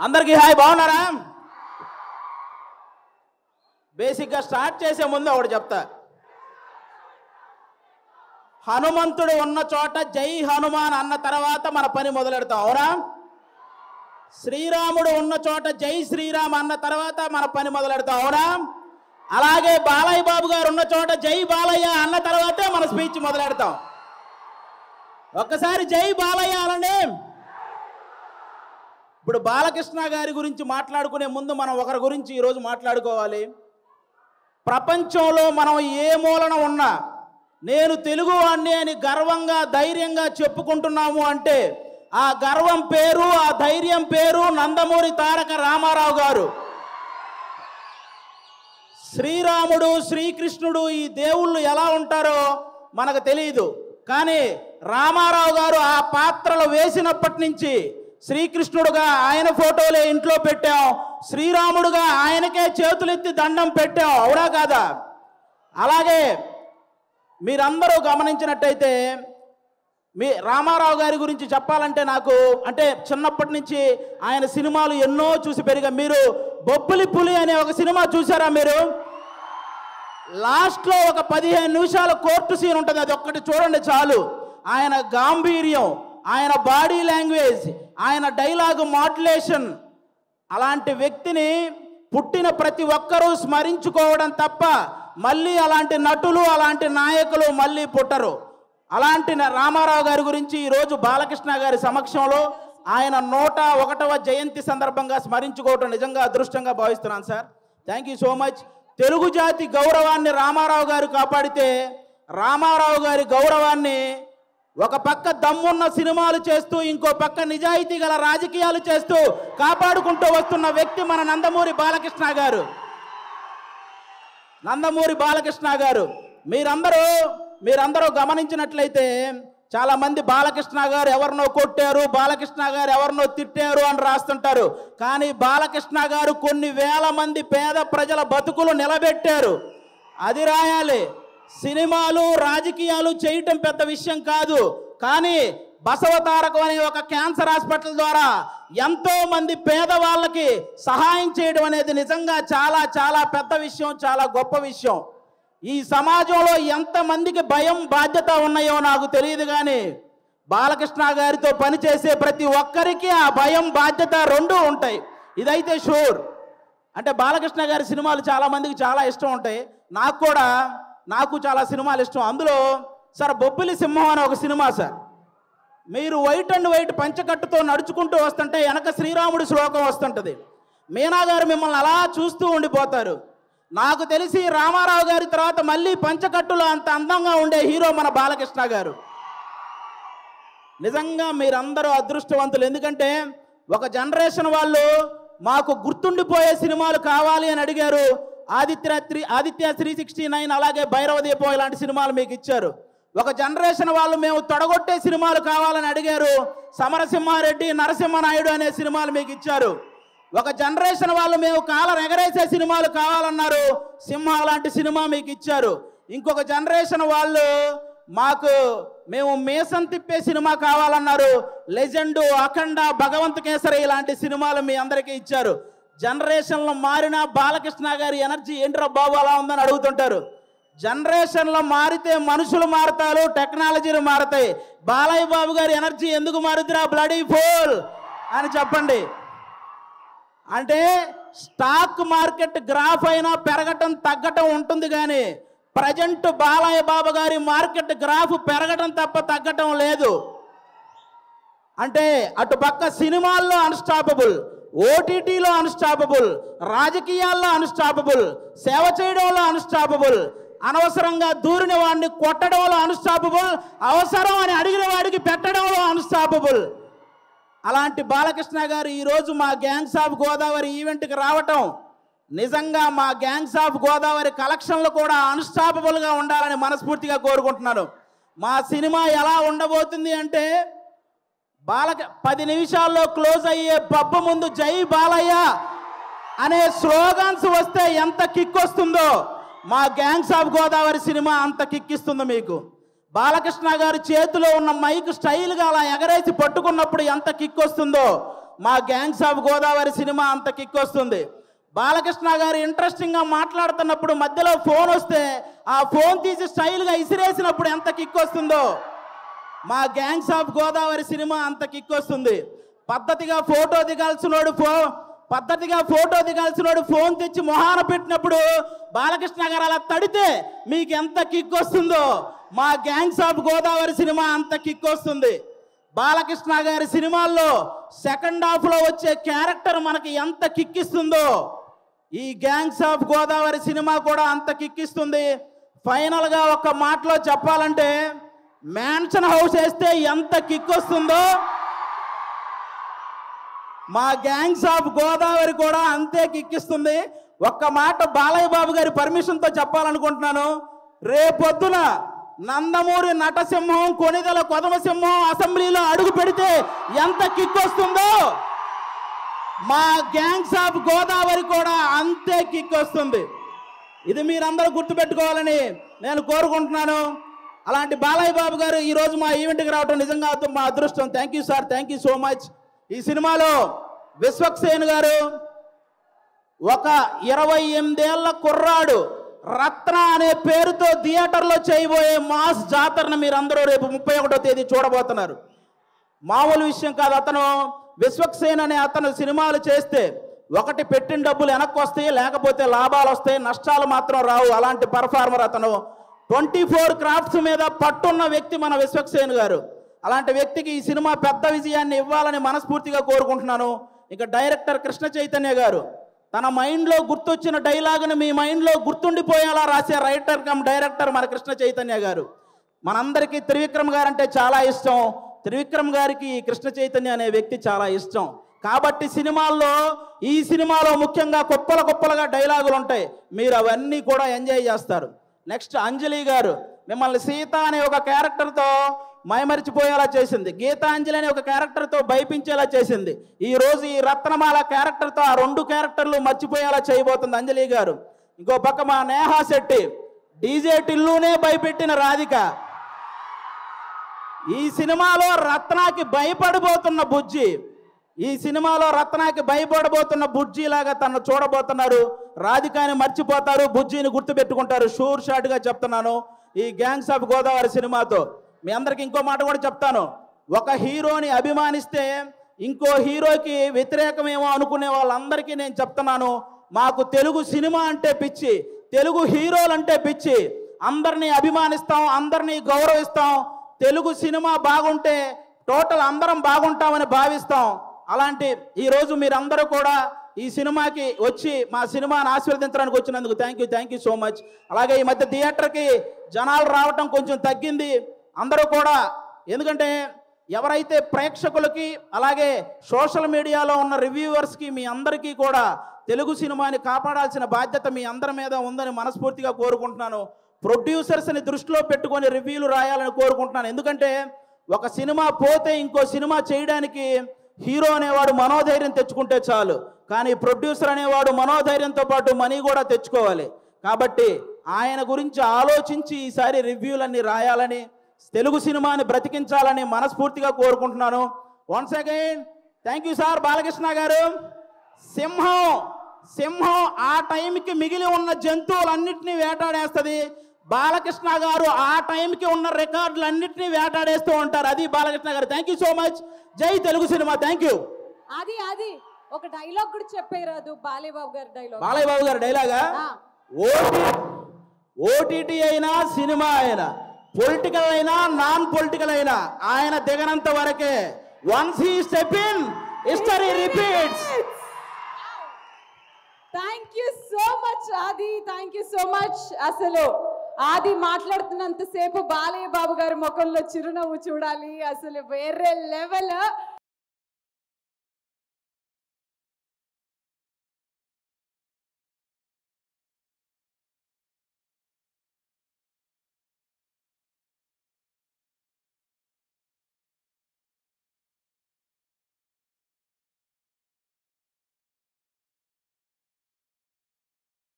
అందరికీ హాయ్, బాగున్నారా? బేసిక్గా స్టార్ట్ చేసే ముందు ఒకటి చెప్తా. హనుమంతుడు ఉన్న చోట జై హనుమాన్ అన్న తర్వాత మన పని మొదలెడతాం, అవునా? శ్రీరాముడు ఉన్న చోట జై శ్రీరామ్ అన్న తర్వాత మన పని మొదలెడతాం, అవునా? అలాగే బాలయ్య బాబు గారు ఉన్న చోట జై బాలయ్య అన్న తర్వాతే మన స్పీచ్ మొదలెడతాం. ఒక్కసారి జై బాలయ్య అనండి. ఇప్పుడు బాలకృష్ణ గారి గురించి మాట్లాడుకునే ముందు మనం ఒకరి గురించి ఈరోజు మాట్లాడుకోవాలి. ప్రపంచంలో మనం ఏ మూలన ఉన్నా నేను తెలుగువాణ్ణి అని గర్వంగా ధైర్యంగా చెప్పుకుంటున్నాము అంటే ఆ గర్వం పేరు, ఆ ధైర్యం పేరు నందమూరి తారక రామారావు గారు. శ్రీరాముడు, శ్రీకృష్ణుడు ఈ దేవుళ్ళు ఎలా ఉంటారో మనకు తెలియదు, కానీ రామారావు గారు ఆ పాత్రలు వేసినప్పటి నుంచి శ్రీకృష్ణుడుగా ఆయన ఫోటోలే ఇంట్లో పెట్టాం, శ్రీరాముడుగా ఆయనకే చేతులెత్తి దండం పెట్టాం, అవునా కాదా? అలాగే మీరందరూ గమనించినట్టయితే మీ రామారావు గారి గురించి చెప్పాలంటే నాకు అంటే చిన్నప్పటి నుంచి ఆయన సినిమాలు ఎన్నో చూసి పెరిగా. మీరు బొబ్బిలి పులి అనే ఒక సినిమా చూసారా? మీరు లాస్ట్లో ఒక 15 నిమిషాల కోర్టు సీన్ ఉంటుంది, అది ఒక్కటి చూడండి చాలు. ఆయన గాంభీర్యం, ఆయన బాడీ లాంగ్వేజ్, ఆయన డైలాగ్ మాడ్యులేషన్, అలాంటి వ్యక్తిని పుట్టిన ప్రతి ఒక్కరూ స్మరించుకోవడం తప్ప మళ్ళీ అలాంటి నటులు, అలాంటి నాయకులు మళ్ళీ పుట్టరు. అలాంటి రామారావు గారి గురించి ఈరోజు బాలకృష్ణ గారి సమక్షంలో ఆయన 101వ జయంతి సందర్భంగా స్మరించుకోవటం నిజంగా అదృష్టంగా భావిస్తున్నాను sir. Thank you so much. Telugu జాతి గౌరవాన్ని రామారావు గారు కాపాడితే రామారావు గారి గౌరవాన్ని ఒక పక్క దమ్మున్న సినిమాలు చేస్తూ ఇంకో పక్క నిజాయితీ గల రాజకీయాలు చేస్తూ కాపాడుకుంటూ వస్తున్న వ్యక్తి మన నందమూరి బాలకృష్ణ గారు. నందమూరి బాలకృష్ణ గారు మీరందరూ గమనించినట్లయితే చాలా మంది బాలకృష్ణ గారు ఎవరినో కొట్టారు, బాలకృష్ణ గారు ఎవరినో తిట్టారు అని రాస్తుంటారు. కానీ బాలకృష్ణ గారు కొన్ని వేల మంది పేద ప్రజల బతుకులు నిలబెట్టారు, అది రాయాలి. సినిమాలు రాజకీయాలు చేయటం పెద్ద విషయం కాదు, కానీ బసవతారకం అనే ఒక క్యాన్సర్ హాస్పిటల్ ద్వారా ఎంతో మంది పేదవాళ్ళకి సహాయం చేయడం అనేది నిజంగా చాలా చాలా పెద్ద విషయం, చాలా గొప్ప విషయం. ఈ సమాజంలో ఎంతమందికి భయం బాధ్యత ఉన్నాయో నాకు తెలియదు, కానీ బాలకృష్ణ గారితో పనిచేసే ప్రతి ఒక్కరికి ఆ భయం బాధ్యత రెండూ ఉంటాయి, ఇదైతే షూర్. అంటే బాలకృష్ణ గారి సినిమాలు చాలామందికి చాలా ఇష్టం ఉంటాయి, నాకు చాలా సినిమాలు ఇష్టం. అందులో సార్ బొబ్బిలి సింహం అనే ఒక సినిమా సార్. మీరు వైట్ అండ్ వైట్ పంచకట్టుతో నడుచుకుంటూ వస్తుంటే వెనక శ్రీరాముడి శ్లోకం వస్తుంటుంది. మీనా గారు మిమ్మల్ని అలా చూస్తూ ఉండిపోతారు. నాకు తెలిసి రామారావు గారి తర్వాత మళ్ళీ పంచకట్టులో అంత అందంగా ఉండే హీరో మన బాలకృష్ణ గారు. నిజంగా మీరందరూ అదృష్టవంతులు, ఎందుకంటే ఒక జనరేషన్ వాళ్ళు మాకు గుర్తుండిపోయే సినిమాలు కావాలి అని అడిగారు. ఆదిత్య 369 అలాగే భైరవ దీపం ఇలాంటి సినిమాలు మీకు ఇచ్చారు. ఒక జనరేషన్ వాళ్ళు మేము తొడగొట్టే సినిమాలు కావాలని అడిగారు. సమరసింహారెడ్డి, నరసింహనాయుడు అనే సినిమాలు మీకు ఇచ్చారు. ఒక జనరేషన్ వాళ్ళు మేము కాలర్ ఎగరేసే సినిమాలు కావాలన్నారు, సింహ లాంటి సినిమా మీకు ఇచ్చారు. ఇంకొక జనరేషన్ వాళ్ళు మేము మేసం తిప్పే సినిమా కావాలన్నారు, లెజెండు, అఖండ, భగవంత్ కేసరి ఇలాంటి సినిమాలు మీ అందరికీ ఇచ్చారు. జనరేషన్లో మారిన బాలకృష్ణ గారి ఎనర్జీ ఏంట్రా బాబు అలా ఉందని అడుగుతుంటారు. జనరేషన్లో మారితే మనుషులు మారుతారు, టెక్నాలజీలు మారుతాయి. బాలయ్య బాబు గారి ఎనర్జీ ఎందుకు మారుతురా బ్లడీ ఫోల్ అని చెప్పండి. అంటే స్టాక్ మార్కెట్ గ్రాఫ్ అయినా పెరగటం తగ్గటం ఉంటుంది, కానీ ప్రజెంట్ బాలయ్య బాబు గారి మార్కెట్ గ్రాఫ్ పెరగటం తప్ప తగ్గటం లేదు. అంటే అటు పక్క సినిమాల్లో అన్స్టాపబుల్, ఓటీటీలో అన్స్టాపబుల్, రాజకీయాల్లో అన్స్టాపబుల్, సేవ చేయడంలో అన్స్టాపబుల్, అనవసరంగా దూరిన వాడిని కొట్టడంలో అన్స్టాపబుల్, అవసరం అని అడిగిన వాడికి పెట్టడంలో అన్స్టాపబుల్. అలాంటి బాలకృష్ణ గారు ఈరోజు మా గ్యాంగ్స్ ఆఫ్ గోదావరి ఈవెంట్కి రావటం నిజంగా మా గ్యాంగ్స్ ఆఫ్ గోదావరి కలెక్షన్లు కూడా అన్స్టాపబుల్గా ఉండాలని మనస్ఫూర్తిగా కోరుకుంటున్నాను. మా సినిమా ఎలా ఉండబోతుంది అంటే 10 నిమిషాల్లో క్లోజ్ అయ్యే పబ్బు ముందు జై బాలయ్య అనే స్లోగన్స్ వస్తే ఎంత కిక్ వస్తుందో మా గ్యాంగ్స్ ఆఫ్ గోదావరి సినిమా అంత కిక్ ఇస్తుంది మీకు. బాలకృష్ణ గారి చేతిలో ఉన్న మైక్ స్టైల్గా అలా ఎగరేసి పట్టుకున్నప్పుడు ఎంత కిక్ వస్తుందో మా గ్యాంగ్స్ ఆఫ్ గోదావరి సినిమా అంత కిక్ వస్తుంది. బాలకృష్ణ గారు ఇంట్రెస్టింగ్గా మాట్లాడుతున్నప్పుడు మధ్యలో ఫోన్ వస్తే ఆ ఫోన్ తీసి స్టైల్గా ఇసిరేసినప్పుడు ఎంత కిక్ వస్తుందో మా గ్యాంగ్స్ ఆఫ్ గోదావరి సినిమా అంత కిక్ వస్తుంది. పద్ధతిగా ఫోటో దిగాల్సినోడు ఫోన్ తెచ్చి మొహాన పెట్టినప్పుడు బాలకృష్ణ గారు అలా తడితే మీకు ఎంత కిక్ వస్తుందో మా గ్యాంగ్స్ ఆఫ్ గోదావరి సినిమా అంత కిక్ వస్తుంది. బాలకృష్ణ గారి సినిమాల్లో సెకండ్ హాఫ్లో వచ్చే క్యారెక్టర్ మనకి ఎంత కిక్కిస్తుందో ఈ గ్యాంగ్స్ ఆఫ్ గోదావరి సినిమా కూడా అంత కిక్కిస్తుంది. ఫైనల్గా ఒక మాటలో చెప్పాలంటే మ్యాన్షన్ హౌస్ వేస్తే ఎంత కిక్ వస్తుందో మా గ్యాంగ్స్ ఆఫ్ గోదావరి కూడా అంతే కిక్కిస్తుంది. ఒక్క మాట బాలయ్య బాబు గారి పర్మిషన్తో చెప్పాలనుకుంటున్నాను. రేపొద్దున నందమూరి నటసింహం, కొనిదెల కొదమసింహం అసెంబ్లీలో అడుగు పెడితే ఎంత కిక్ వస్తుందో మా గ్యాంగ్స్ ఆఫ్ గోదావరి కూడా అంతే కిక్ వస్తుంది. ఇది మీరందరూ గుర్తుపెట్టుకోవాలని నేను కోరుకుంటున్నాను. అలాంటి బాలయ్య బాబు గారు ఈరోజు మా ఈవెంట్కి రావడం నిజంగా మా అదృష్టం. Thank you sir, thank you so much. ఈ సినిమాలో విశ్వక్సేన్ గారు ఒక 28 ఏళ్ల కుర్రాడు రత్న అనే పేరుతో థియేటర్లో చేయబోయే మాస్ జాతరను మీరందరూ రేపు 31వ తేదీ చూడబోతున్నారు. మామూలు విషయం కాదు. అతను విశ్వక్సేన్ అనే అతను సినిమాలు చేస్తే ఒకటి పెట్టిన డబ్బులు వెనక్కి వస్తాయి, లేకపోతే లాభాలు వస్తాయి, నష్టాలు మాత్రం రావు. అలాంటి పర్ఫార్మర్ అతను. 24 క్రాఫ్ట్స్ మీద పట్టున్న వ్యక్తి మన విశ్వక్సేన్ గారు. అలాంటి వ్యక్తికి ఈ సినిమా పెద్ద విజయాన్ని ఇవ్వాలని మనస్ఫూర్తిగా కోరుకుంటున్నాను. ఇక డైరెక్టర్ కృష్ణ చైతన్య గారు తన మైండ్లో గుర్తొచ్చిన డైలాగును మీ మైండ్లో గుర్తుండిపోయేలా రాసే రైటర్ కమ్ డైరెక్టర్ మన కృష్ణ చైతన్య గారు. మనందరికీ త్రివిక్రమ్ గారు అంటే చాలా ఇష్టం. త్రివిక్రమ్ గారికి ఈ కృష్ణ చైతన్య అనే వ్యక్తి చాలా ఇష్టం. కాబట్టి ఈ సినిమాలో ముఖ్యంగా కుప్పలుగా డైలాగులు ఉంటాయి. మీరు అవన్నీ కూడా ఎంజాయ్ చేస్తారు. నెక్స్ట్ అంజలి గారు మిమ్మల్ని సీత అనే ఒక క్యారెక్టర్తో మైమరిచిపోయేలా చేసింది. గీతాంజలి అనే ఒక క్యారెక్టర్తో భయపించేలా చేసింది. ఈరోజు ఈ రత్నమాల క్యారెక్టర్తో ఆ 2 క్యారెక్టర్లు మర్చిపోయేలా చేయబోతుంది అంజలి గారు. ఇంకో పక్క మా నేహా శెట్టి డీజే టిల్లునే భయపెట్టిన రాధిక. ఈ సినిమాలో రత్నాకి భయపడబోతున్న బుజ్జి లాగా తను చూడబోతున్నారు. రాధికాని మర్చిపోతారు, బుజ్జిని గుర్తుపెట్టుకుంటారు. షూర్ షాట్గా చెప్తున్నాను. ఈ గ్యాంగ్స్ ఆఫ్ గోదావరి సినిమాతో మీ అందరికి ఇంకో మాట కూడా చెప్తాను. ఒక హీరోని అభిమానిస్తే ఇంకో హీరోకి వ్యతిరేకమేమో అనుకునే వాళ్ళందరికీ నేను చెప్తున్నాను, మాకు తెలుగు సినిమా అంటే పిచ్చి, తెలుగు హీరోలు అంటే పిచ్చి. అందరినీ అభిమానిస్తాం, అందరినీ గౌరవిస్తాం. తెలుగు సినిమా బాగుంటే టోటల్ అందరం బాగుంటామని భావిస్తాం. అలాంటి ఈరోజు మీరందరూ కూడా ఈ సినిమాకి వచ్చి మా సినిమాని ఆశీర్వదించడానికి వచ్చినందుకు థ్యాంక్ యూ సో మచ్. అలాగే ఈ మధ్య థియేటర్కి జనాలు రావటం కొంచెం తగ్గింది. అందరూ కూడా ఎందుకంటే ఎవరైతే ప్రేక్షకులకి అలాగే సోషల్ మీడియాలో ఉన్న రివ్యూవర్స్కి మీ అందరికీ కూడా తెలుగు సినిమాని కాపాడాల్సిన బాధ్యత మీ అందరి మీద ఉందని మనస్ఫూర్తిగా కోరుకుంటున్నాను. ప్రొడ్యూసర్స్ని దృష్టిలో పెట్టుకొని రివ్యూలు రాయాలని కోరుకుంటున్నాను. ఎందుకంటే ఒక సినిమా పోతే ఇంకో సినిమా చేయడానికి హీరో అనేవాడు మనోధైర్యం తెచ్చుకుంటే చాలు, కానీ ప్రొడ్యూసర్ అనేవాడు మనోధైర్యంతో పాటు మనీ కూడా తెచ్చుకోవాలి. కాబట్టి ఆయన గురించి ఆలోచించి ఈసారి రివ్యూలన్నీ రాయాలని, తెలుగు సినిమాని బ్రతికించాలని మనస్ఫూర్తిగా కోరుకుంటున్నాను. Once again thank you sir. Balakrishna గారు సింహం ఆ టైంకి మిగిలి ఉన్న జంతువులన్నింటినీ వేటాడేస్తుంది. బాలకృష్ణ గారు ఆ టైంకి ఉన్న రికార్డులన్నింటినీ వేటాడేస్తూ ఉంటారు. అది బాలకృష్ణ గారు. Thank you so much. జై తెలుగు సినిమా. Thank you. అది ఒక డైలాగ్ కూడా చెప్పేరాదు బాలయ్య బాబు గారి డైలాగా ఓటీటీ అయినా సినిమా అయినా పొలిటికల్ అయినా నాన్ పొలిటికల్ అయినా ఆయన దిగనంత వరకే. Once he step in history repeats. Thank you so much Adi. Thank you so much. అసలు ఆది మాట్లాడుతున్నంతసేపు బాలయ్య బాబు గారి ముఖంలో చిరునవ్వు చూడాలి. అసలు వేరే లెవెల్.